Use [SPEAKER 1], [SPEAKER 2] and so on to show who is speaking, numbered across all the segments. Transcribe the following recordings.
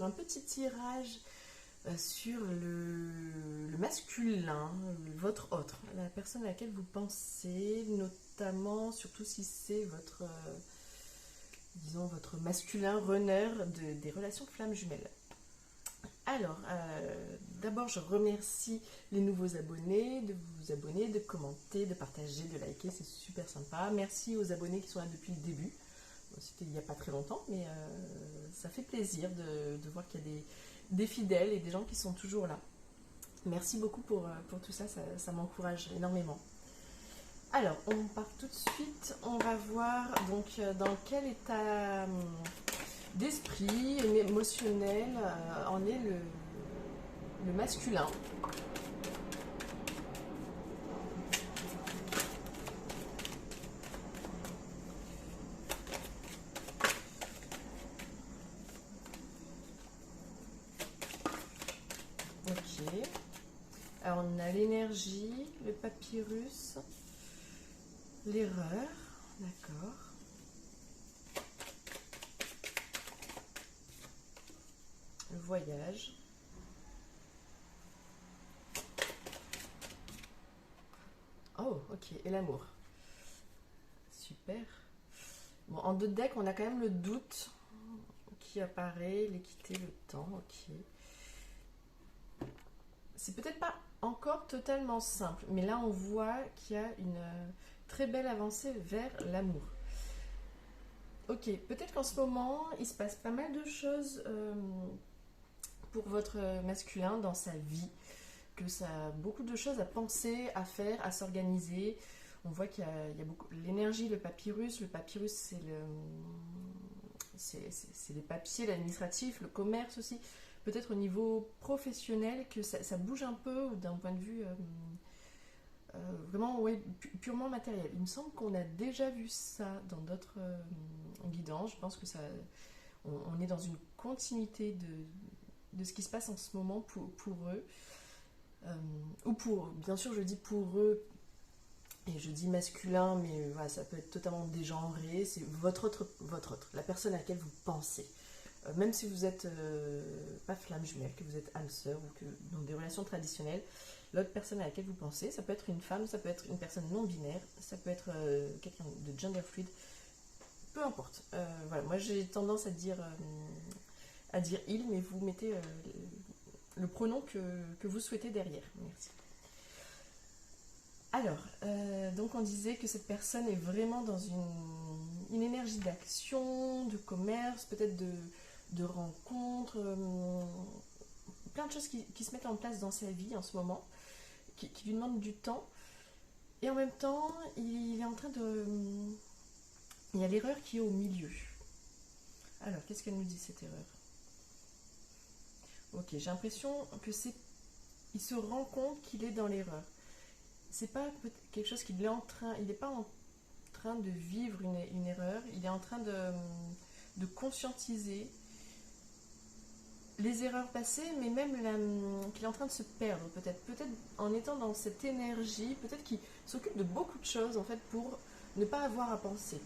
[SPEAKER 1] un petit tirage sur le masculin, votre autre, la personne à laquelle vous pensez, notamment, surtout si c'est votre, disons, votre masculin runner des relations flammes jumelles. Alors, d'abord, je remercie les nouveaux abonnés de vous abonner, de commenter, de partager, de liker, c'est super sympa. Merci aux abonnés qui sont là depuis le début. Bon, c'était il n'y a pas très longtemps, mais ça fait plaisir de voir qu'il y a des fidèles et des gens qui sont toujours là. Merci beaucoup pour tout ça, ça m'encourage énormément. Alors, on part tout de suite, on va voir donc dans quel état d'esprit émotionnel en est le masculin. Ok. Alors on a l'énergie, le papyrus, l'erreur, d'accord. Le voyage. Oh, ok, et l'amour. Super. Bon, en deux decks, on a quand même le doute qui apparaît, l'équité, le temps, ok. C'est peut-être pas encore totalement simple, mais là on voit qu'il y a une très belle avancée vers l'amour. Ok, peut-être qu'en ce moment, il se passe pas mal de choses pour votre masculin dans sa vie, que ça a beaucoup de choses à penser, à faire, à s'organiser. On voit qu'il y a beaucoup l'énergie, le papyrus. Le papyrus, c'est les papiers, l'administratif, le commerce aussi. Peut-être au niveau professionnel que ça bouge un peu d'un point de vue vraiment ouais, purement matériel. Il me semble qu'on a déjà vu ça dans d'autres guidances. Je pense que on est dans une continuité de ce qui se passe en ce moment pour eux. Ou pour, bien sûr je dis pour eux, et je dis masculin, mais voilà, ça peut être totalement dégenré, c'est votre autre, la personne à laquelle vous pensez. Même si vous êtes pas flamme jumelle, que vous êtes âme sœur ou que dans des relations traditionnelles, l'autre personne à laquelle vous pensez, ça peut être une femme, ça peut être une personne non binaire, ça peut être quelqu'un de gender fluide, peu importe. Voilà, moi j'ai tendance à dire il, mais vous mettez le pronom que vous souhaitez derrière. Merci. Alors, donc on disait que cette personne est vraiment dans une énergie d'action, de commerce, peut-être de rencontres, plein de choses qui se mettent en place dans sa vie en ce moment, qui lui demandent du temps. Et en même temps, il est en train de... Il y a l'erreur qui est au milieu. Alors, qu'est-ce qu'elle nous dit cette erreur? Ok, j'ai l'impression que c'est... Il se rend compte qu'il est dans l'erreur. C'est pas quelque chose qu'il est en train... Il n'est pas en train de vivre une erreur, il est en train de conscientiser les erreurs passées, mais même qu'il est en train de se perdre peut-être en étant dans cette énergie, peut-être qu'il s'occupe de beaucoup de choses en fait pour ne pas avoir à penser.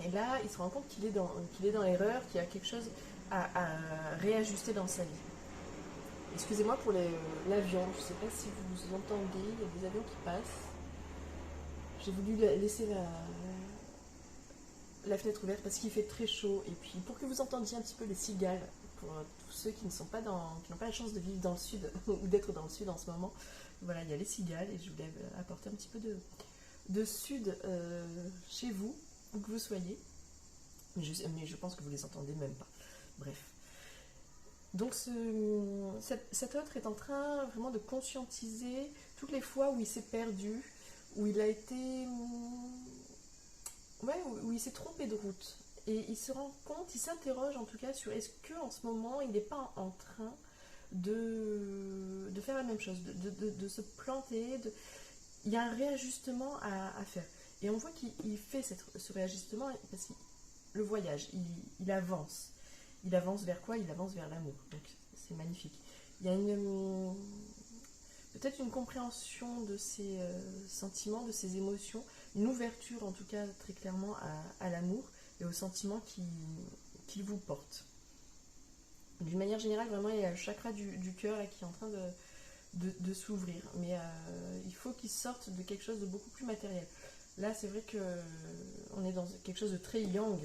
[SPEAKER 1] Et là, il se rend compte qu'il est dans l'erreur, qu'il y a quelque chose à réajuster dans sa vie. Excusez-moi pour l'avion, je ne sais pas si vous entendez, il y a des avions qui passent. J'ai voulu laisser la fenêtre ouverte parce qu'il fait très chaud. Et puis pour que vous entendiez un petit peu les cigales, pour tous ceux qui n'ont pas la chance de vivre dans le sud ou d'être dans le sud en ce moment, voilà, il y a les cigales et je voulais apporter un petit peu de sud chez vous, où que vous soyez. Mais je pense que vous les entendez même pas. Bref. Donc cet autre est en train vraiment de conscientiser toutes les fois où il s'est perdu, où il a été... Ouais, où il s'est trompé de route. Et il se rend compte, il s'interroge en tout cas sur est-ce qu'en ce moment il n'est pas en train de faire la même chose, de se planter. Il y a un réajustement à faire. Et on voit qu'il fait ce réajustement parce que le voyage, il avance. Il avance vers quoi? Il avance vers l'amour. Donc c'est magnifique. Il y a peut-être une compréhension de ses sentiments, de ses émotions, une ouverture en tout cas très clairement à l'amour et aux sentiments qu'il vous porte. D'une manière générale, vraiment, il y a le chakra du cœur là, qui est en train de s'ouvrir. Mais il faut qu'il sorte de quelque chose de beaucoup plus matériel. Là, c'est vrai que on est dans quelque chose de très yang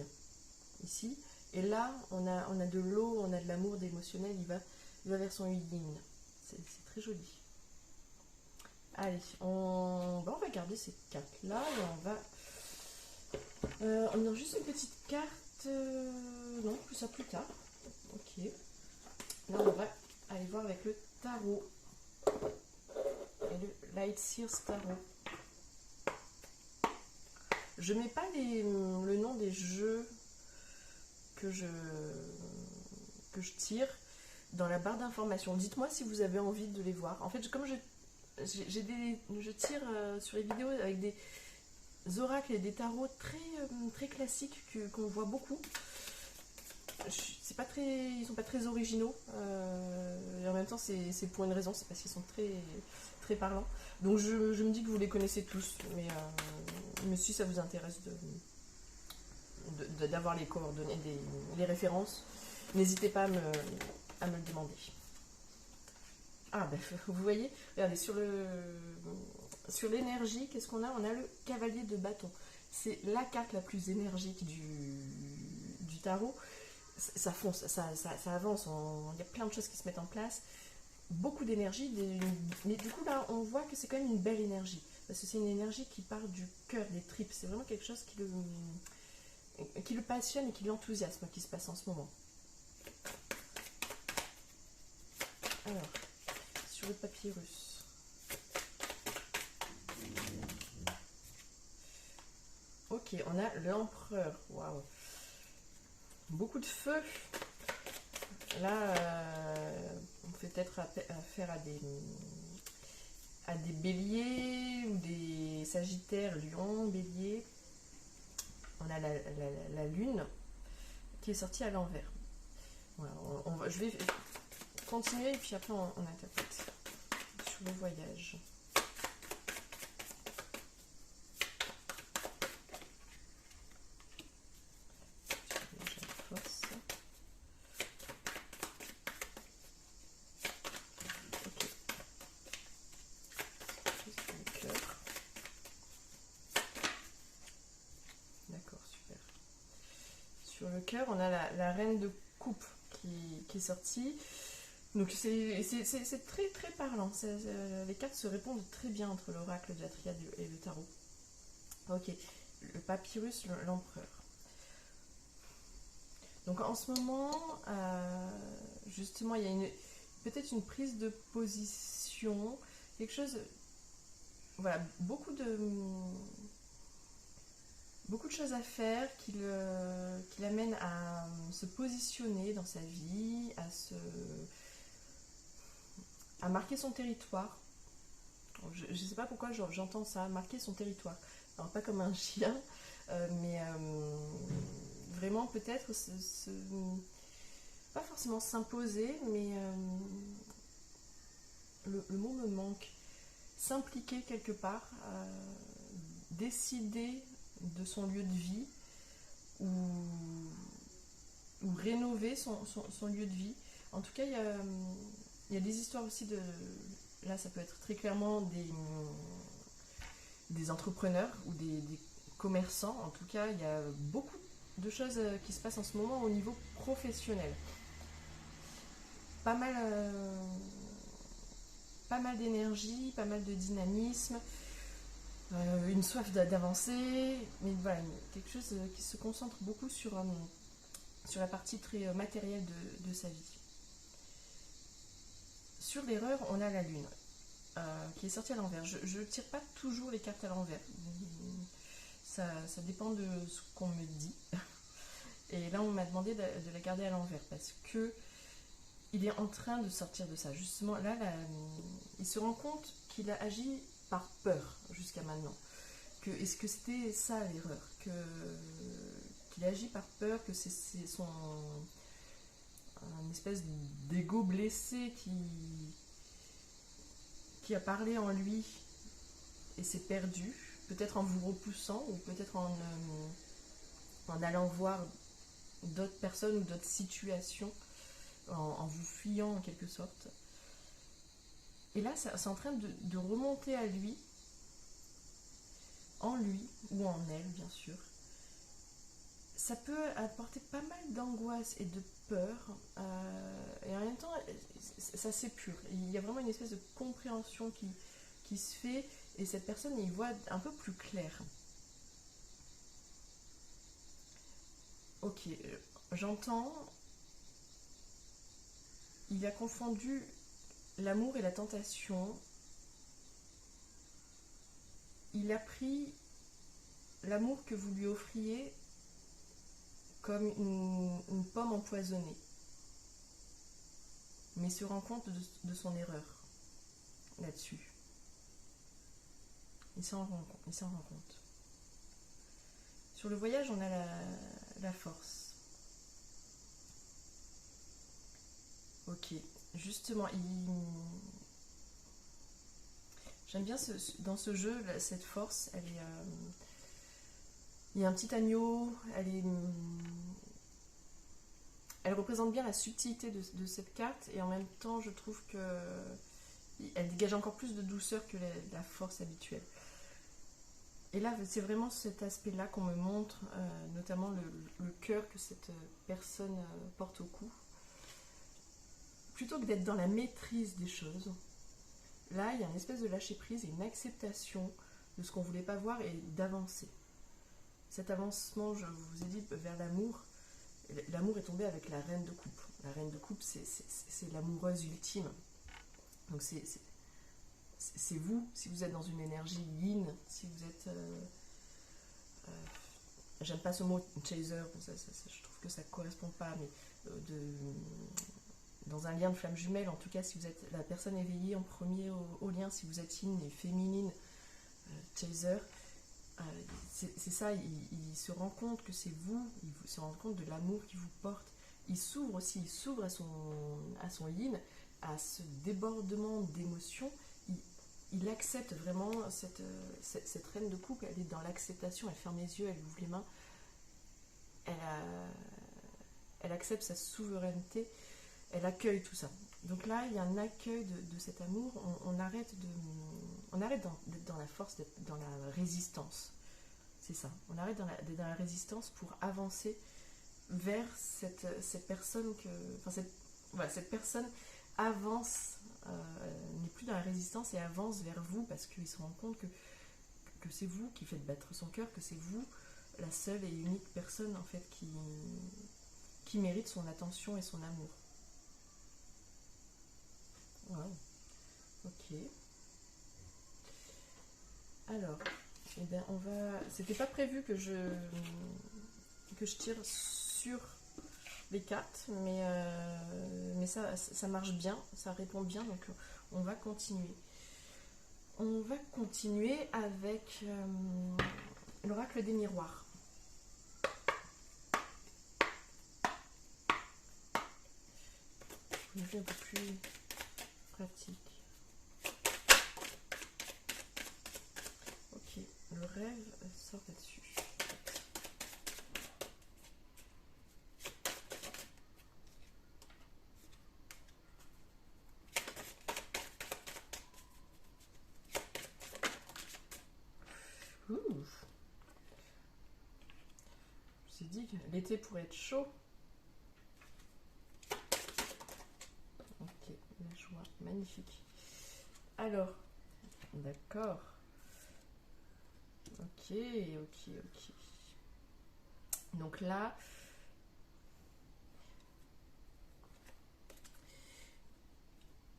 [SPEAKER 1] ici. Et là, on a de l'eau, on a de l'amour, d'émotionnel. Il va vers son yin. C'est très joli. Allez, on va regarder ces cartes-là et on a juste une petite carte. Non, plus ça plus tard. Ok. Là, on va aller voir avec le tarot. Et le Light Sears Tarot. Je mets pas le nom des jeux que je tire dans la barre d'informations. Dites-moi si vous avez envie de les voir. En fait, comme je tire sur les vidéos avec des oracles et des tarots très classiques qu'on voit beaucoup. Ils sont pas très originaux. Et en même temps, c'est pour une raison, c'est parce qu'ils sont très parlants. Donc je me dis que vous les connaissez tous, mais si ça vous intéresse d'avoir les coordonnées, les références, n'hésitez pas à me le demander. Ah ben vous voyez, regardez, sur l'énergie, qu'est-ce qu'on a? On a le cavalier de bâton. C'est la carte la plus énergique du tarot. Ça fonce, ça avance, il y a plein de choses qui se mettent en place, beaucoup d'énergie, mais du coup là on voit que c'est quand même une belle énergie, parce que c'est une énergie qui part du cœur, des tripes, c'est vraiment quelque chose qui le passionne et qui l'enthousiasme qui se passe en ce moment. Alors, sur le papyrus. Ok, on a l'empereur, waouh. Beaucoup de feu. Là, on fait peut-être affaire à des béliers ou des sagittaires, lions, béliers. On a la lune qui est sortie à l'envers. Voilà, je vais continuer et puis après on interprète sur le voyage. Sur le cœur, on a la reine de coupe qui est sortie. Donc c'est très parlant. Les cartes se répondent très bien entre l'oracle de la triade et le tarot. Ok, le papyrus, l'empereur. Donc en ce moment, justement, il y a peut-être une prise de position, quelque chose, voilà, beaucoup de choses à faire qui l'amènent à se positionner dans sa vie, à marquer son territoire. Je ne sais pas pourquoi j'entends ça, marquer son territoire. Alors pas comme un chien, mais vraiment peut-être pas forcément s'imposer, mais le mot me manque. S'impliquer quelque part, décider de son lieu de vie ou rénover son lieu de vie. En tout cas, il y a des histoires aussi de... Là, ça peut être très clairement des entrepreneurs ou des commerçants. En tout cas, il y a beaucoup de choses qui se passent en ce moment au niveau professionnel. Pas mal d'énergie, pas mal de dynamisme, une soif d'avancer, mais voilà, quelque chose qui se concentre beaucoup sur la partie très matérielle de sa vie. Sur l'erreur, on a la lune qui est sortie à l'envers. Je ne tire pas toujours les cartes à l'envers. Ça dépend de ce qu'on me dit. Et là, on m'a demandé de la garder à l'envers parce que il est en train de sortir de ça. Justement, là, il se rend compte qu'il a agi par peur jusqu'à maintenant. Est-ce que c'était ça l'erreur? Qu'il agit par peur, que c'est une espèce d'ego blessé qui a parlé en lui et s'est perdu, peut-être en vous repoussant ou peut-être en allant voir d'autres personnes ou d'autres situations en vous fuyant en quelque sorte. Et là, c'est en train de remonter à lui, en lui ou en elle, bien sûr. Ça peut apporter pas mal d'angoisse et de peur, et en même temps, ça s'épure. Il y a vraiment une espèce de compréhension qui se fait, et cette personne y voit un peu plus clair. Ok, j'entends. Il a confondu l'amour et la tentation. Il a pris l'amour que vous lui offriez comme une pomme empoisonnée, mais se rend compte de son erreur là-dessus. Il s'en rend compte. Sur le voyage, on a la force. Ok, justement, j'aime bien dans ce jeu, cette force, elle est... Il y a un petit agneau, elle représente bien la subtilité de cette carte, et en même temps, je trouve que elle dégage encore plus de douceur que la force habituelle. Et là, c'est vraiment cet aspect-là qu'on me montre, notamment le cœur que cette personne porte au cou. Plutôt que d'être dans la maîtrise des choses, là, il y a une espèce de lâcher-prise et une acceptation de ce qu'on ne voulait pas voir et d'avancer. Cet avancement, je vous ai dit, vers l'amour, l'amour est tombé avec la reine de coupe. La reine de coupe, c'est l'amoureuse ultime. Donc c'est vous, si vous êtes dans une énergie yin, si vous êtes... j'aime pas ce mot chaser, je trouve que ça ne correspond pas, mais dans un lien de flamme jumelle, en tout cas, si vous êtes la personne éveillée en premier au lien, si vous êtes yin et féminine, chaser, c'est ça, il se rend compte que c'est vous, il se rend compte de l'amour qui vous porte. Il s'ouvre aussi, il s'ouvre à son yin, à ce débordement d'émotions. Il accepte vraiment cette reine de coupe, elle est dans l'acceptation, elle ferme les yeux, elle ouvre les mains, elle accepte sa souveraineté, elle accueille tout ça. Donc là, il y a un accueil de cet amour, on arrête d'être dans la force, d'être dans la résistance. C'est ça, on arrête d'être dans la résistance pour avancer vers cette personne cette personne avance, n'est plus dans la résistance et avance vers vous parce qu'il se rend compte que c'est vous qui faites battre son cœur, que c'est vous la seule et unique personne en fait qui mérite son attention et son amour. Wow. Ok. Alors, eh bien, c'était pas prévu que je tire sur les cartes, mais ça marche bien, ça répond bien, donc on va continuer. On va continuer avec l'oracle des miroirs. Une vue un peu plus pratique. Ok, le rêve sort là-dessus. Je me suis dit que l'été pourrait être chaud. Ok, la joie, magnifique. Alors, d'accord. Ok. Donc là,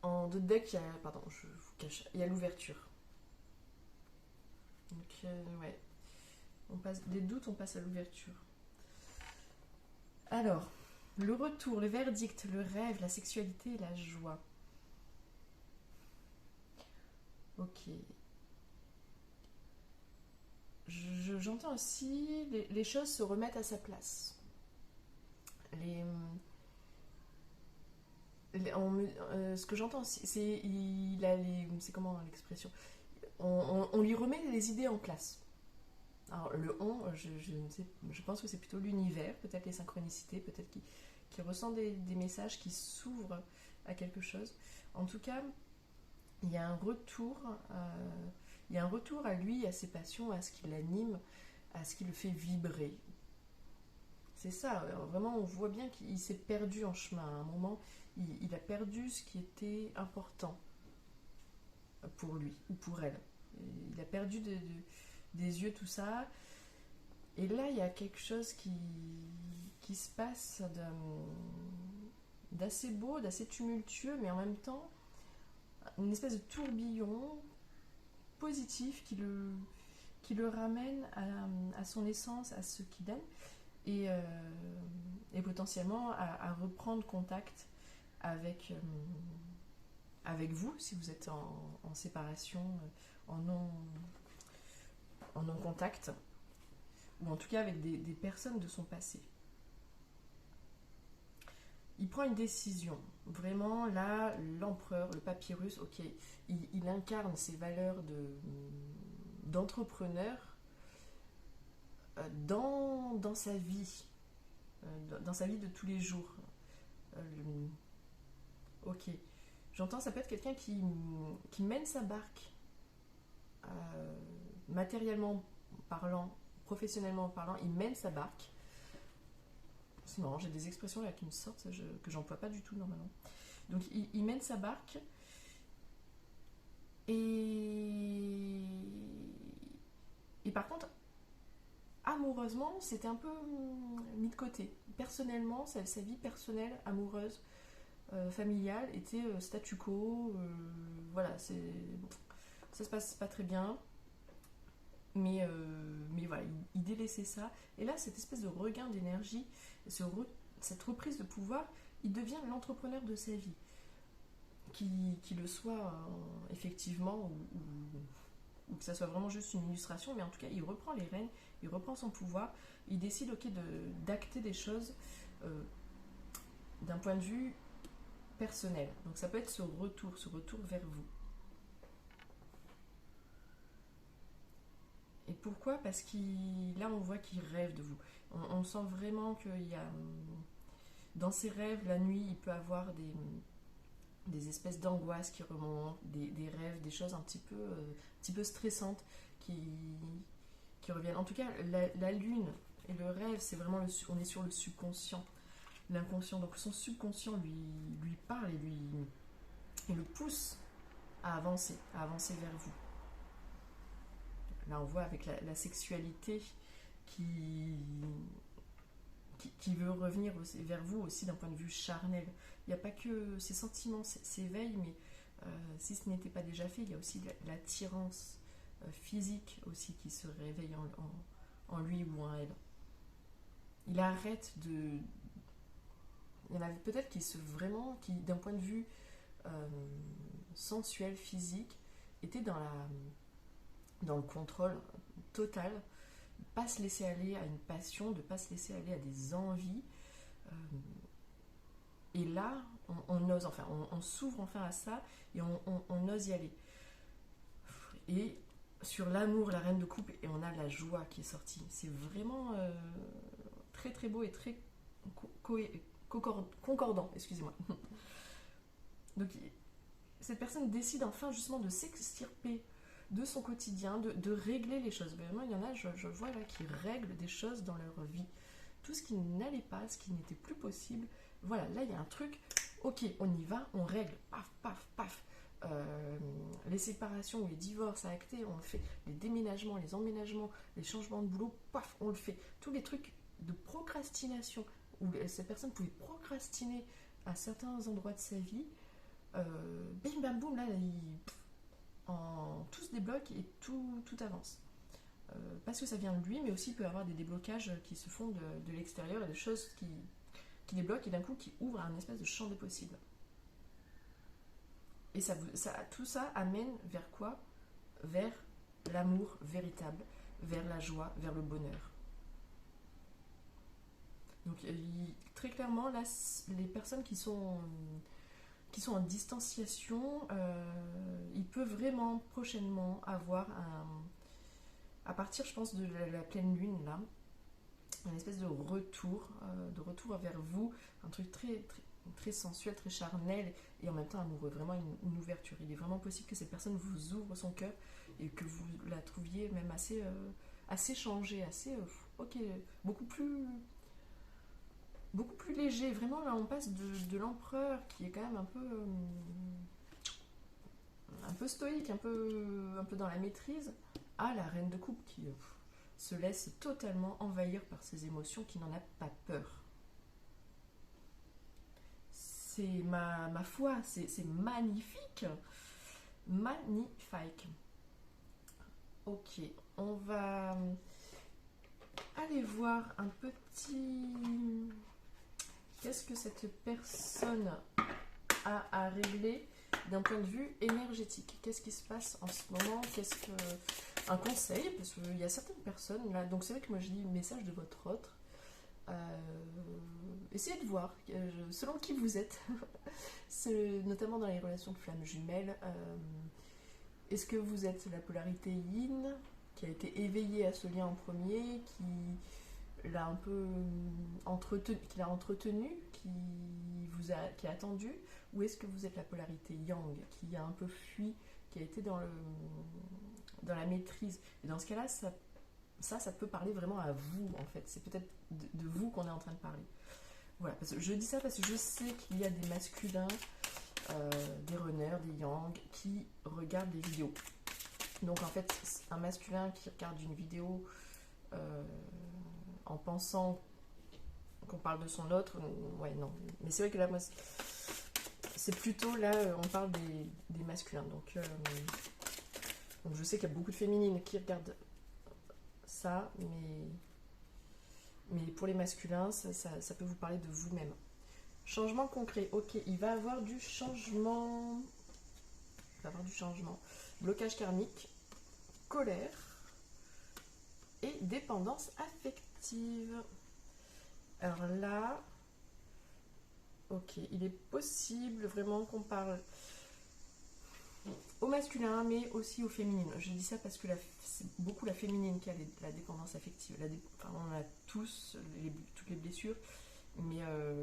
[SPEAKER 1] en deux decks, pardon, je vous cache, il y a l'ouverture. Donc, ouais. On passe des doutes, on passe à l'ouverture. Alors, le retour, le verdict, le rêve, la sexualité et la joie. Ok. J'entends aussi les choses se remettent à sa place. Ce que j'entends aussi, c'est comment l'expression, on lui remet les idées en place. Alors le on, je pense que c'est plutôt l'univers, peut-être les synchronicités, peut-être qui qui ressent des messages, qui s'ouvre à quelque chose. En tout cas, il y a un retour, il y a un retour à lui, à ses passions, à ce qui l'anime, à ce qui le fait vibrer. C'est ça, vraiment on voit bien qu'il s'est perdu en chemin. À un moment, il a perdu ce qui était important pour lui ou pour elle. Il a perdu des yeux tout ça. Et là, il y a quelque chose qui se passe d'assez beau, d'assez tumultueux, mais en même temps, une espèce de tourbillon positif qui le ramène à son essence, à ce qu'il aime, et potentiellement à reprendre contact avec, avec vous, si vous êtes en séparation, en non-contact, ou en tout cas avec des personnes de son passé. Il prend une décision. Vraiment, là, l'empereur, le papyrus, ok, il incarne ses valeurs d'entrepreneur dans sa vie, dans sa vie de tous les jours. Ok, j'entends, ça peut être quelqu'un qui mène sa barque, matériellement parlant, professionnellement parlant, il mène sa barque. C'est marrant, j'ai des expressions là qui me sortent que j'emploie pas du tout normalement. Donc il mène sa barque et par contre, amoureusement, c'était un peu mis de côté. Personnellement, sa vie personnelle, amoureuse, familiale, était statu quo. Voilà, bon, ça se passe pas très bien. Mais voilà, il délaissait ça. Et là, cette espèce de regain d'énergie, cette reprise de pouvoir, il devient l'entrepreneur de sa vie. Qui le soit effectivement, ou que ça soit vraiment juste une illustration, mais en tout cas, il reprend les rênes, il reprend son pouvoir, il décide d'acter des choses d'un point de vue personnel. Donc ça peut être ce retour vers vous. Et pourquoi ? Parce là, on voit qu'il rêve de vous. On sent vraiment qu'il y a... Dans ses rêves, la nuit, il peut avoir des espèces d'angoisse qui remontent, des rêves, des choses un petit peu stressantes qui reviennent. En tout cas, la lune et le rêve, c'est vraiment... on est sur le subconscient, l'inconscient. Donc son subconscient lui parle et le pousse à avancer vers vous. Là, on voit avec la sexualité qui veut revenir vers vous aussi d'un point de vue charnel. Il n'y a pas que ces sentiments s'éveillent, mais si ce n'était pas déjà fait, il y a aussi l'attirance physique aussi qui se réveille en lui ou en elle. Il arrête de... Il y en avait peut-être qui d'un point de vue sensuel, physique, était dans le contrôle total, pas se laisser aller à une passion, de pas se laisser aller à des envies. Et là, on ose, enfin, on s'ouvre enfin à ça et on ose y aller. Et sur l'amour, la reine de coupe, et on a la joie qui est sortie. C'est vraiment très très beau et très concordant, excusez-moi. Donc, cette personne décide enfin justement de s'extirper de son quotidien, de régler les choses. Vraiment, il y en a, je vois là, qui règlent des choses dans leur vie. Tout ce qui n'allait pas, ce qui n'était plus possible. Voilà, là, il y a un truc. Ok, on y va, on règle. Paf, paf, paf. Les séparations ou les divorces à acter, on le fait. Les déménagements, les emménagements, les changements de boulot, paf, on le fait. Tous les trucs de procrastination, où cette personne pouvait procrastiner à certains endroits de sa vie, bim, bam, boum, là, tout se débloque et tout avance. Parce que ça vient de lui, mais aussi il peut y avoir des déblocages qui se font de l'extérieur et des choses qui débloquent et d'un coup qui ouvrent un espèce de champ des possibles. Et tout ça amène vers quoi ? Vers l'amour véritable, vers la joie, vers le bonheur. Donc très clairement, là, les personnes qui sont en distanciation, il peut vraiment prochainement avoir à partir, je pense, de la pleine lune, là, une espèce de retour vers vous, un truc très sensuel, très charnel et en même temps amoureux, vraiment une ouverture. Il est vraiment possible que cette personne vous ouvre son cœur et que vous la trouviez même assez changée, ok, beaucoup plus, beaucoup plus léger. Vraiment, là, on passe de l'empereur qui est quand même un peu stoïque, un peu dans la maîtrise, à la reine de coupe qui se laisse totalement envahir par ses émotions, qui n'en a pas peur. C'est ma foi, c'est magnifique. Magnifique. Ok, on va aller voir un petit... Qu'est-ce que cette personne a à régler d'un point de vue énergétique? Qu'est-ce qui se passe en ce moment? Un conseil, parce qu'il y a certaines personnes là, donc c'est vrai que moi je lis le message de votre autre. Essayez de voir selon qui vous êtes, notamment dans les relations de flammes jumelles. Est-ce que vous êtes la polarité yin qui a été éveillée à ce lien en premier, qui l'a un peu entretenu, qui a attendu, ou est-ce que vous êtes la polarité yang qui a un peu fui, qui a été dans la maîtrise? Et dans ce cas-là, ça peut parler vraiment à vous, en fait. C'est peut-être de vous qu'on est en train de parler. Voilà, parce que je dis ça parce que je sais qu'il y a des masculins, des runners, des yang, qui regardent des vidéos. Donc en fait, un masculin qui regarde une vidéo en pensant qu'on parle de son autre, ouais, non. Mais c'est vrai que là, moi, c'est plutôt là, on parle des masculins. Donc je sais qu'il y a beaucoup de féminines qui regardent ça, mais pour les masculins, ça peut vous parler de vous-même. Changement concret, ok, il va y avoir du changement. Blocage karmique, colère et dépendance affective. Alors là, ok, il est possible vraiment qu'on parle au masculin, mais aussi au féminin. Je dis ça parce que c'est beaucoup la féminine qui a la dépendance affective. On a tous toutes les blessures, mais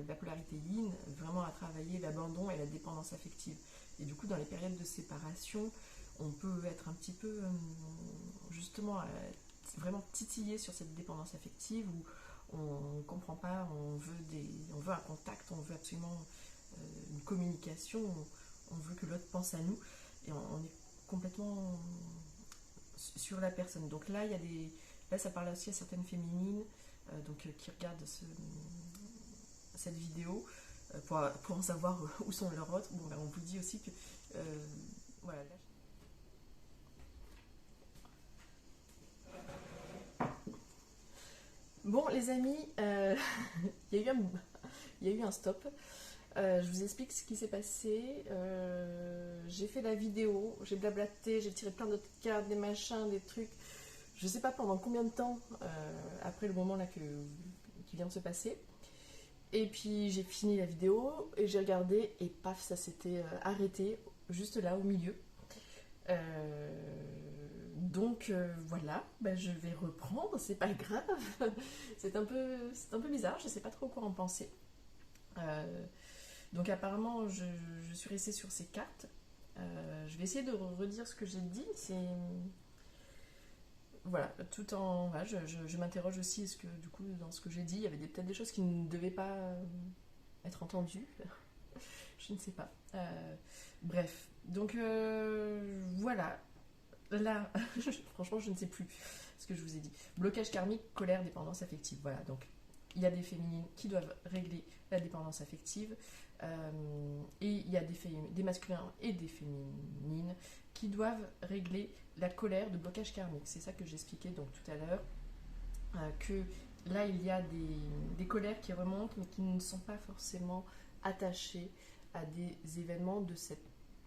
[SPEAKER 1] la polarité yin, vraiment à travailler l'abandon et la dépendance affective. Et du coup, dans les périodes de séparation, on peut être un petit peu, justement, vraiment titillé sur cette dépendance affective où on ne comprend pas, on veut un contact, on veut absolument une communication, on veut que l'autre pense à nous. Et on est complètement sur la personne. Donc là, là ça parle aussi à certaines féminines qui regardent cette vidéo pour en savoir où sont leurs autres. Bon, on vous dit aussi que voilà. Bon, les amis, il y a eu un stop. Je vous explique ce qui s'est passé. J'ai fait la vidéo, j'ai blablaté, j'ai tiré plein d'autres cartes, des machins, des trucs. Je sais pas pendant combien de temps après le moment là qui vient de se passer. Et puis j'ai fini la vidéo et j'ai regardé et paf, ça s'était arrêté juste là au milieu. Donc voilà, je vais reprendre, c'est pas grave. c'est un peu bizarre, je sais pas trop quoi en penser. Donc apparemment, je suis restée sur ces cartes. Je vais essayer de redire ce que j'ai dit. Voilà, tout en... Voilà, je m'interroge aussi, est-ce que du coup, dans ce que j'ai dit, il y avait peut-être des choses qui ne devaient pas être entendues. Je ne sais pas. Bref, donc voilà. Là, franchement, je ne sais plus ce que je vous ai dit. Blocage karmique, colère, dépendance affective. Voilà, donc il y a des féminines qui doivent régler la dépendance affective et il y a des masculins et des féminines qui doivent régler la colère de blocage karmique. C'est ça que j'expliquais donc tout à l'heure, que là il y a des colères qui remontent mais qui ne sont pas forcément attachées à des événements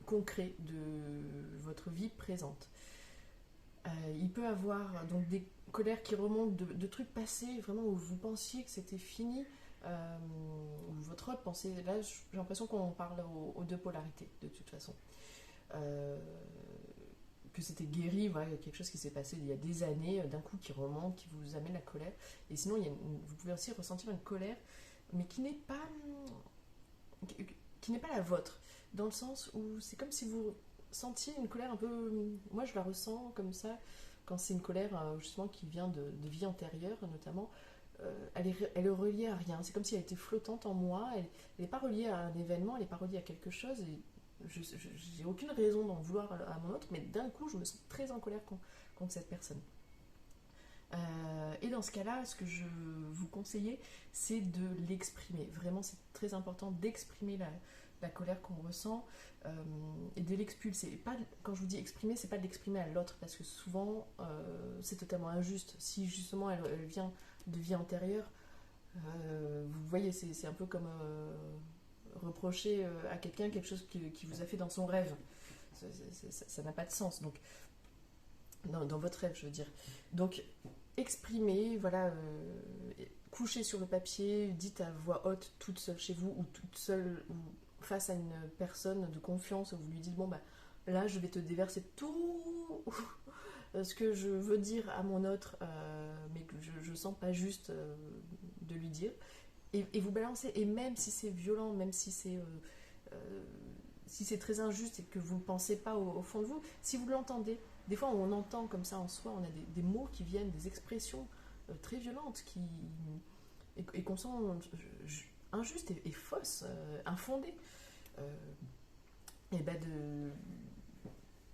[SPEAKER 1] concrets de votre vie présente. Il peut avoir donc des colères qui remontent de trucs passés, vraiment où vous pensiez que c'était fini, où votre autre pensait. Là, j'ai l'impression qu'on parle aux deux polarités, de toute façon. que c'était guéri, voilà, il y a quelque chose qui s'est passé il y a des années, d'un coup qui remonte, qui vous amène la colère. Et sinon, vous pouvez aussi ressentir une colère, mais qui n'est pas la vôtre, dans le sens où c'est comme si vous sentiez une colère un peu... Moi, je la ressens comme ça, quand c'est une colère justement qui vient de vie antérieure, notamment. Elle est reliée à rien. C'est comme si elle était flottante en moi. Elle n'est pas reliée à un événement, elle n'est pas reliée à quelque chose. Et j'ai aucune raison d'en vouloir à mon autre, mais d'un coup, je me sens très en colère contre cette personne. Et dans ce cas-là, ce que je vous conseille, c'est de l'exprimer. Vraiment, c'est très important d'exprimer la colère qu'on ressent et de l'expulser. Quand je vous dis exprimer, c'est pas de l'exprimer à l'autre, parce que souvent, c'est totalement injuste. Si justement elle vient de vie antérieure, vous voyez, c'est un peu comme reprocher à quelqu'un quelque chose qui vous a fait dans son rêve. Ça n'a pas de sens. Donc, dans votre rêve, je veux dire. Donc, exprimez, voilà, couchez sur le papier, dites à voix haute, toute seule chez vous, ou toute seule, ou face à une personne de confiance, où vous lui dites, bon, bah, là, je vais te déverser tout ce que je veux dire à mon autre, mais que je sens pas juste de lui dire. Et vous balancez, et même si c'est violent, même si c'est très injuste et que vous ne pensez pas au fond de vous, si vous l'entendez, des fois on entend comme ça en soi, on a des mots qui viennent, des expressions très violentes et qu'on sent injustes et fausses, infondées. Et ben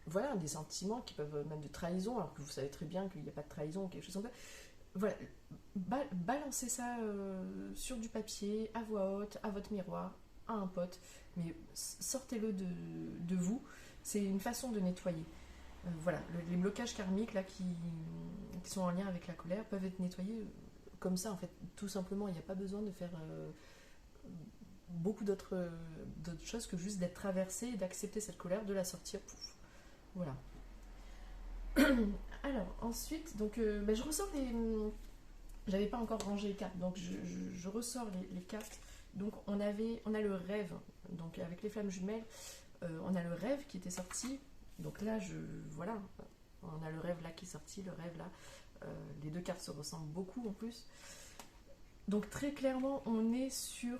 [SPEAKER 1] voilà, des sentiments qui peuvent même de trahison, alors que vous savez très bien qu'il n'y a pas de trahison ou quelque chose comme ça. Voilà, balancez ça sur du papier, à voix haute, à votre miroir, à un pote, mais sortez-le de vous. C'est une façon de nettoyer. Voilà, les blocages karmiques là, qui sont en lien avec la colère peuvent être nettoyés comme ça, en fait, tout simplement. Il n'y a pas besoin de faire beaucoup d'autres choses que juste d'être traversé et d'accepter cette colère, de la sortir. Pouf. Voilà. Alors, ensuite, donc, je ressors les... J'avais pas encore rangé les cartes, donc je ressors les cartes. Donc, on a le rêve. Donc, avec les flammes jumelles, on a le rêve qui était sorti. Donc là, voilà, on a le rêve là qui est sorti, le rêve là. Les deux cartes se ressemblent beaucoup en plus. Donc, très clairement, on est sur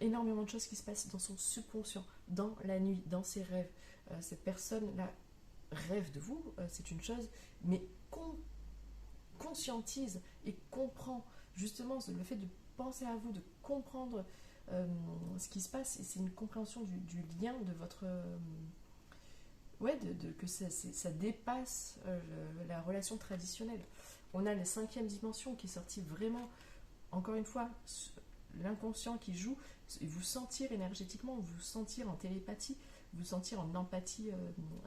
[SPEAKER 1] énormément de choses qui se passent dans son subconscient, dans la nuit, dans ses rêves. Cette personne-là rêve de vous, c'est une chose, mais conscientise et comprend justement le fait de penser à vous, de comprendre ce qui se passe, et c'est une compréhension du lien de votre... que ça dépasse la relation traditionnelle. On a la 5e dimension qui est sortie vraiment, encore une fois, l'inconscient qui joue, et vous sentir énergétiquement, vous sentir en télépathie, vous sentir en empathie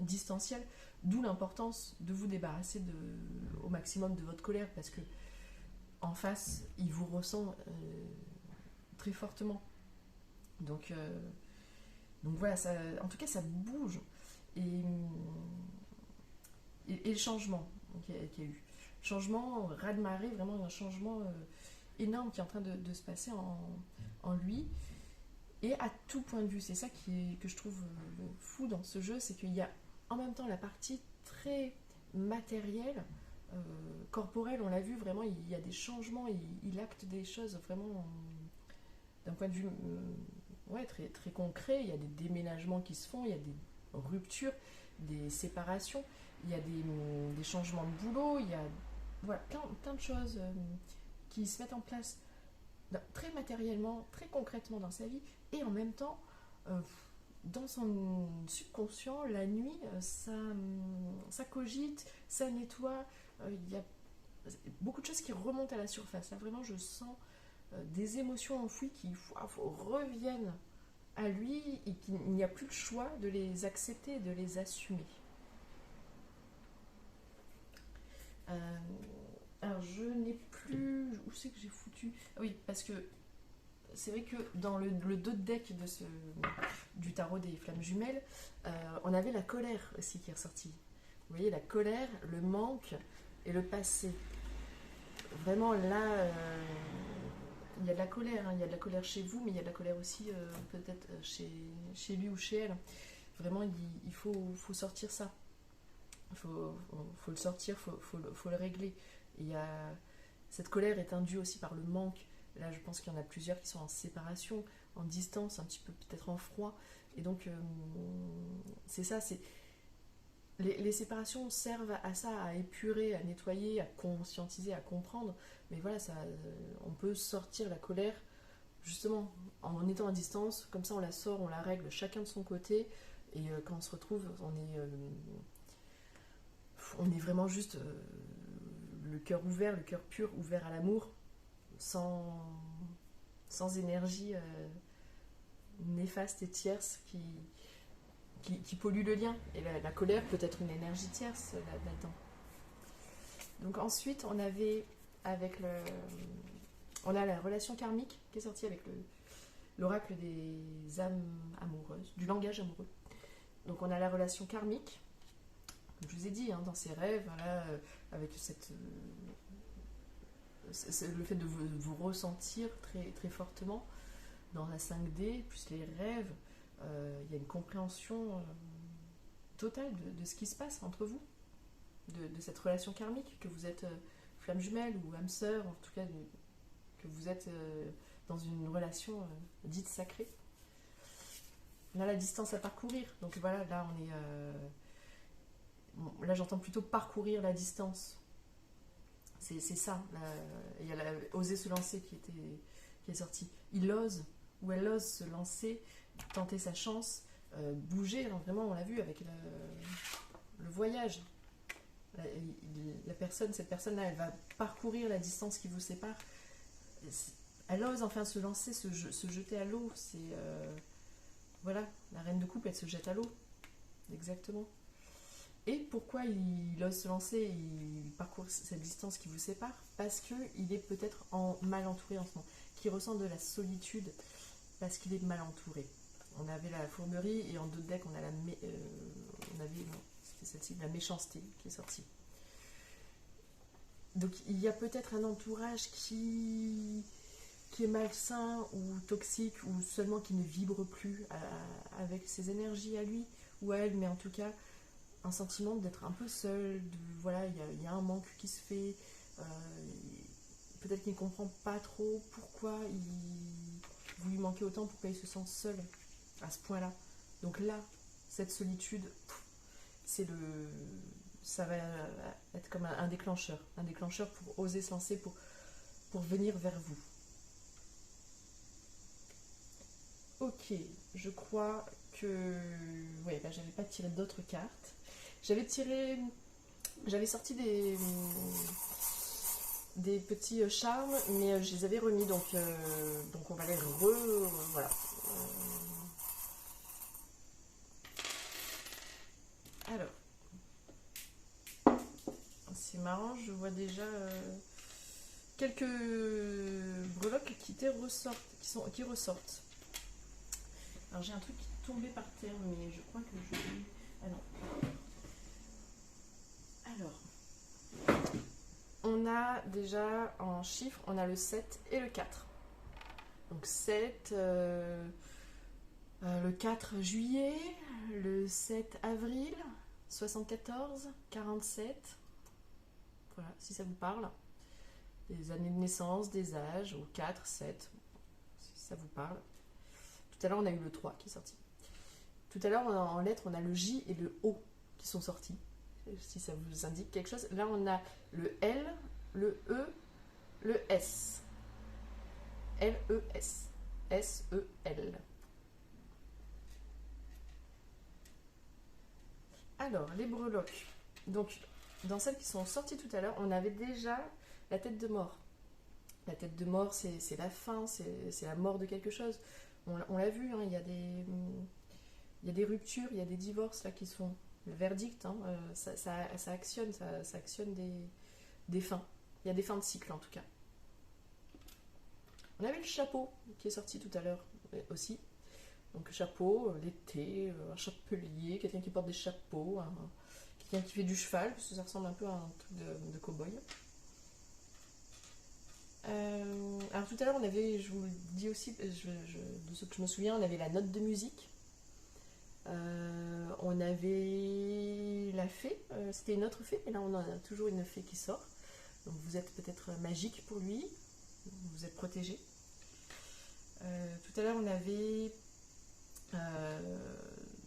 [SPEAKER 1] distancielle, d'où l'importance de vous débarrasser au maximum de votre colère, parce que en face, il vous ressent très fortement. Donc voilà, en tout cas, ça bouge. Et le changement qu'il y a eu. Changement, raz-de-marée, vraiment un changement énorme qui est en train de se passer en lui. Et à tout point de vue, c'est ça que je trouve fou dans ce jeu, c'est qu'il y a en même temps la partie très matérielle, corporelle, on l'a vu, vraiment, il y a des changements, il acte des choses vraiment d'un point de vue très, très concret. Il y a des déménagements qui se font, il y a des ruptures, des séparations, il y a des changements de boulot, il y a voilà, plein de choses qui se mettent en place très matériellement, très concrètement dans sa vie, et en même temps, dans son subconscient, la nuit, ça cogite, ça nettoie, il y a beaucoup de choses qui remontent à la surface. Là, vraiment, je sens des émotions enfouies qui reviennent à lui et qu'il n'y a plus le choix de les accepter et de les assumer. Alors, je n'ai plus... Où c'est que j'ai foutu? Ah oui, parce que c'est vrai que dans le dos de deck du tarot des flammes jumelles, on avait la colère aussi qui est ressortie. Vous voyez, la colère, le manque et le passé. Vraiment, là, il y a de la colère. Il y a de la colère chez vous, mais il y a de la colère aussi peut-être chez lui ou chez elle. Vraiment, il faut sortir ça. faut le sortir, faut le régler. Il y a, cette colère est induite aussi par le manque. Là, je pense qu'il y en a plusieurs qui sont en séparation, en distance, un petit peu peut-être en froid. Et donc, c'est ça, les séparations servent à ça, à épurer, à nettoyer, à conscientiser, à comprendre. Mais voilà, on peut sortir la colère justement en étant à distance. Comme ça, on la sort, on la règle chacun de son côté. Et quand on se retrouve, on est vraiment juste le cœur ouvert, le cœur pur, ouvert à l'amour, sans, sans énergie néfaste et tierce qui pollue le lien. Et la colère peut être une énergie tierce là-dedans. Donc ensuite, on a la relation karmique qui est sortie avec l'oracle des âmes amoureuses, du langage amoureux. Donc on a la relation karmique, comme je vous ai dit, hein, dans ses rêves, voilà, avec le fait de vous ressentir très, très fortement dans la 5D, plus les rêves, il y a une compréhension totale de ce qui se passe entre vous, de cette relation karmique, que vous êtes flamme jumelle ou âme sœur, en tout cas que vous êtes dans une relation dite sacrée. On a la distance à parcourir, donc voilà, là on est... bon, là j'entends plutôt parcourir la distance. C'est ça. Il y a oser se lancer qui est sorti. Il ose, ou elle ose se lancer, tenter sa chance, bouger, hein, vraiment on l'a vu avec le voyage. Cette personne-là, elle va parcourir la distance qui vous sépare. Elle ose enfin se lancer, se jeter à l'eau. Voilà, la reine de coupe, elle se jette à l'eau. Exactement. Et pourquoi il ose se lancer, il parcourt cette distance qui vous sépare? Parce qu'il est peut-être mal entouré en ce moment, qu'il ressent de la solitude, parce qu'il est mal entouré. On avait la fourberie et en d'autres decks, on a c'était celle-ci, la méchanceté qui est sortie. Donc il y a peut-être un entourage qui est malsain ou toxique ou seulement qui ne vibre plus avec ses énergies à lui ou à elle, mais en tout cas un sentiment d'être un peu seul, voilà, il y a un manque qui se fait, peut-être qu'il ne comprend pas trop pourquoi vous lui manquez autant, pourquoi il se sent seul à ce point-là. Donc là, cette solitude, ça va être comme un déclencheur pour oser se lancer, pour venir vers vous. Ok, je crois que... Ouais, là, j'avais pas tiré d'autres cartes. J'avais sorti des petits charmes, mais je les avais remis, donc on va les voilà. Alors, c'est marrant, je vois déjà quelques breloques qui ressortent. Alors j'ai un truc qui est tombé par terre, mais je crois que je vais... Ah non. Alors, on a déjà en chiffres, on a le 7 et le 4. Donc 7, le 4 juillet, le 7 avril, 74, 47. Voilà, si ça vous parle. Des années de naissance, des âges, ou 4, 7, si ça vous parle. Tout à l'heure, on a eu le 3 qui est sorti. Tout à l'heure, en lettres, on a le J et le O qui sont sortis. Si ça vous indique quelque chose. Là, on a le L, le E, le S. L-E-S. S-E-L. Alors, les breloques. Donc, dans celles qui sont sorties tout à l'heure, on avait déjà la tête de mort. La tête de mort, c'est la fin, c'est la mort de quelque chose. On l'a vu, hein, il y a des ruptures, il y a des divorces là qui sont le verdict. Hein, ça actionne, ça actionne des fins. Il y a des fins de cycle en tout cas. On avait le chapeau qui est sorti tout à l'heure aussi. Donc chapeau, l'été, un chapelier, quelqu'un qui porte des chapeaux, quelqu'un qui fait du cheval, parce que ça ressemble un peu à un truc de cow-boy. Alors tout à l'heure, on avait, je vous le dis aussi, de ce que je me souviens, on avait la note de musique. On avait la fée, c'était une autre fée, et là on a toujours une fée qui sort. Donc vous êtes peut-être magique pour lui, vous êtes protégé. Tout à l'heure on avait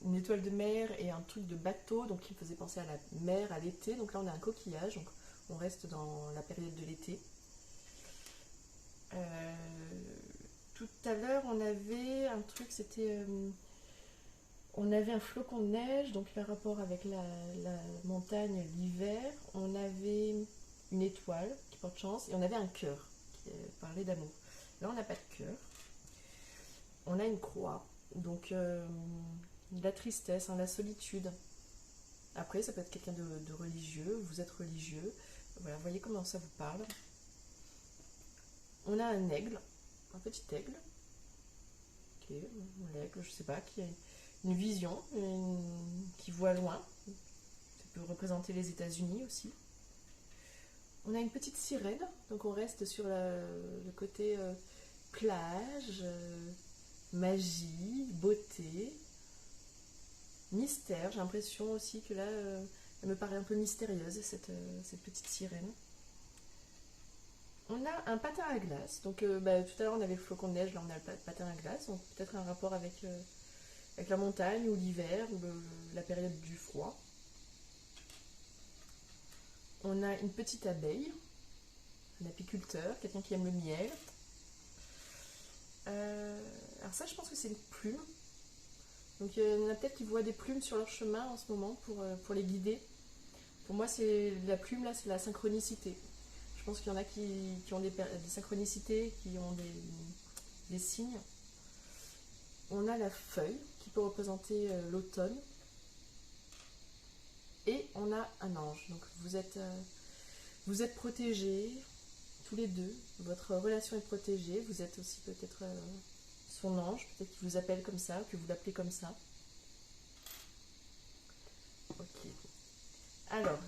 [SPEAKER 1] une étoile de mer et un truc de bateau, donc qui me faisait penser à la mer, à l'été. Donc là on a un coquillage, donc on reste dans la période de l'été. Tout à l'heure on avait un truc, c'était... on avait un flocon de neige, donc le rapport avec la montagne l'hiver. On avait une étoile qui porte chance et on avait un cœur qui parlait d'amour. Là on n'a pas de cœur. On a une croix, donc la tristesse, hein, la solitude. Après, ça peut être quelqu'un de religieux, vous êtes religieux. Voilà, voyez comment ça vous parle. On a un aigle, un petit aigle. Ok, l'aigle, je sais pas, qui a une vision, qui voit loin. Ça peut représenter les États-Unis aussi. On a une petite sirène, donc on reste sur le côté plage, magie, beauté, mystère. J'ai l'impression aussi que là, elle me paraît un peu mystérieuse, cette petite sirène. On a un patin à glace. Donc tout à l'heure on avait le flocon de neige, là on a le patin à glace. Donc peut-être un rapport avec la montagne ou l'hiver ou la période du froid. On a une petite abeille, un apiculteur, quelqu'un qui aime le miel. Alors ça je pense que c'est une plume. Donc il y en a peut-être qui voient des plumes sur leur chemin en ce moment pour les guider. Pour moi c'est la plume là, c'est la synchronicité. Je pense qu'il y en a qui ont des synchronicités, qui ont des signes. On a la feuille qui peut représenter l'automne. Et on a un ange. Donc vous êtes protégés, tous les deux. Votre relation est protégée. Vous êtes aussi peut-être son ange. Peut-être qu'il vous appelle comme ça, que vous l'appelez comme ça. Ok. Alors,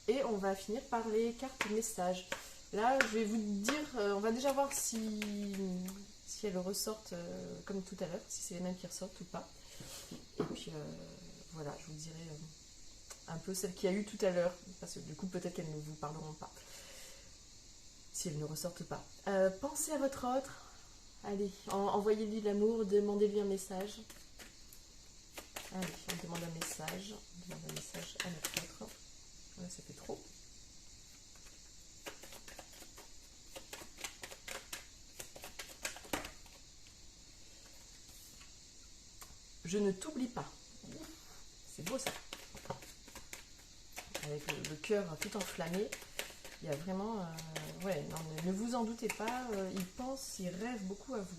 [SPEAKER 1] et on va finir par les cartes messages. Là, je vais vous dire, on va déjà voir si elles ressortent comme tout à l'heure, si c'est les mêmes qui ressortent ou pas. Et puis, voilà, je vous dirai un peu celles qu'il y a eu tout à l'heure, parce que du coup, peut-être qu'elles ne vous parleront pas, si elles ne ressortent pas. Pensez à votre autre. Allez, envoyez-lui de l'amour, demandez-lui un message. Allez, on demande un message. On demande un message à notre autre. Voilà, ça fait trop. Je ne t'oublie pas. C'est beau ça. Avec le cœur tout enflammé. Il y a vraiment... ouais, non, ne vous en doutez pas. Il pense, il rêve beaucoup à vous.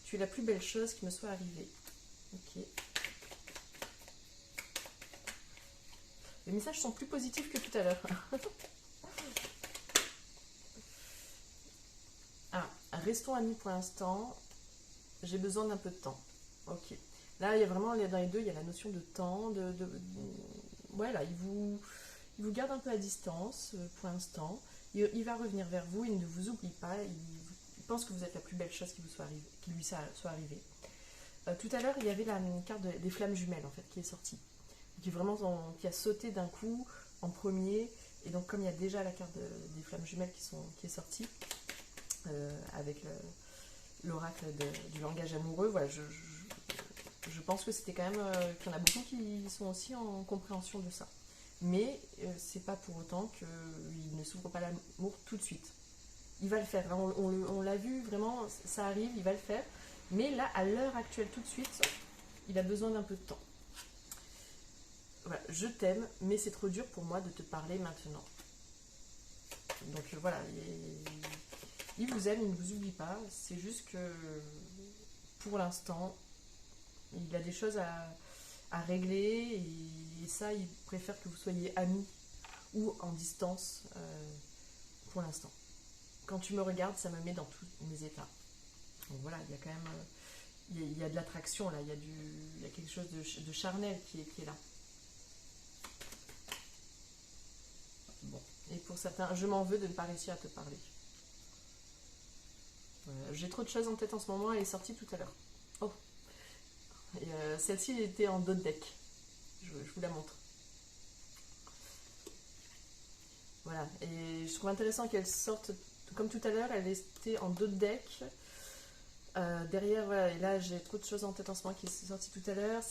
[SPEAKER 1] Tu es la plus belle chose qui me soit arrivée. Ok. Les messages sont plus positifs que tout à l'heure. Ah, restons amis pour l'instant. J'ai besoin d'un peu de temps. Ok. Là, il y a vraiment, dans les deux, il y a la notion de temps. Voilà, il vous garde un peu à distance pour l'instant. Il va revenir vers vous, il ne vous oublie pas. Il pense que vous êtes la plus belle chose qui lui soit arrivée. Tout à l'heure, il y avait la carte des flammes jumelles en fait qui est sortie. Qui a sauté d'un coup en premier. Et donc comme il y a déjà la carte des flammes jumelles qui est sortie, avec l'oracle du langage amoureux, voilà, je pense que c'était quand même qu'il y en a beaucoup qui sont aussi en compréhension de ça. Mais c'est pas pour autant qu'il ne s'ouvre pas l'amour tout de suite. Il va le faire, on l'a vu vraiment, ça arrive, il va le faire. Mais là, à l'heure actuelle, tout de suite, il a besoin d'un peu de temps. Voilà, je t'aime, mais c'est trop dur pour moi de te parler maintenant. Donc voilà, il vous aime, il ne vous oublie pas. C'est juste que pour l'instant, il a des choses à régler et ça, il préfère que vous soyez amis ou en distance pour l'instant. Quand tu me regardes, ça me met dans tous mes états. Donc voilà, il y a quand même il y a de l'attraction là, il y a quelque chose de charnel qui est là. Bon, et pour certains, je m'en veux de ne pas réussir à te parler. J'ai trop de choses en tête en ce moment, elle est sortie tout à l'heure. Oh, Et celle-ci était en dos de deck. Je vous la montre. Voilà. Et je trouve intéressant qu'elle sorte, comme tout à l'heure, elle était en dos de deck. Derrière, voilà, et là j'ai trop de choses en tête en ce moment qui est sorti tout à l'heure.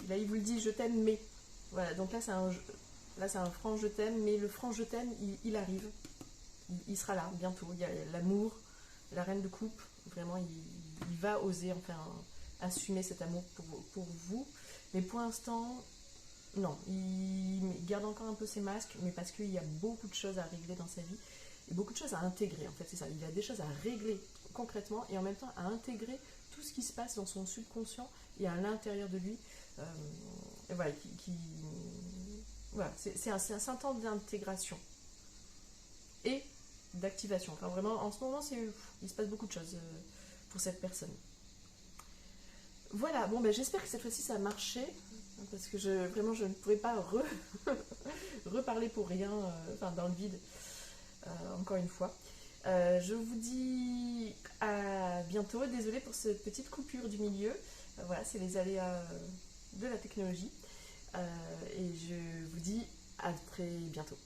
[SPEAKER 1] Là, il vous le dit, je t'aime, mais. Voilà, donc là, c'est un franc je t'aime, mais le franc je t'aime, il arrive. Il sera là bientôt. Il y a l'amour, la reine de coupe. Vraiment, il va oser enfin assumer cet amour pour vous. Mais pour l'instant, non. Il garde encore un peu ses masques, mais parce qu'il y a beaucoup de choses à régler dans sa vie. Et beaucoup de choses à intégrer, en fait, c'est ça. Il a des choses à régler concrètement et en même temps à intégrer tout ce qui se passe dans son subconscient et à l'intérieur de lui. Et voilà, voilà, c'est un temps d'intégration et d'activation. Enfin, vraiment, en ce moment, il se passe beaucoup de choses pour cette personne. Voilà, bon, ben, j'espère que cette fois-ci ça a marché, parce que vraiment, je ne pouvais pas reparler pour rien, enfin, dans le vide, encore une fois. Je vous dis à bientôt. Désolée pour cette petite coupure du milieu. Voilà, c'est les aléas de la technologie. Et je vous dis à très bientôt.